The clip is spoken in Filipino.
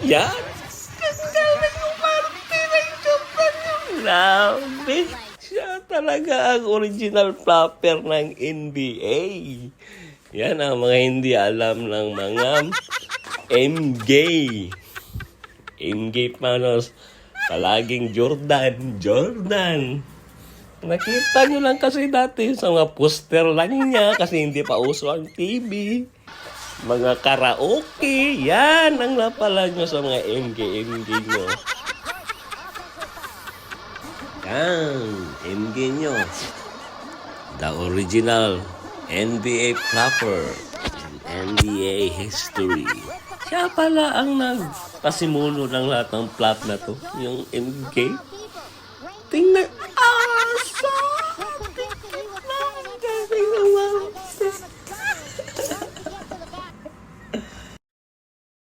Yan. Ang galing umarte ng Jordan yung grabe. Siya talaga ang original flopper ng NBA. Yan ang mga hindi alam ng mga MG. MG panos. Palaging Jordan. Nakita nyo lang kasi dati sa mga poster lang niya kasi hindi pa uso ang TV. Mga karaoke. Yan ang napala nyo sa mga MG nyo. Yan. MG nyo. The original NBA flopper in NBA history. Siya pala ang nagpasimulo ng lahat ng flop na to. Yung MJ. Tingnan. Awesome!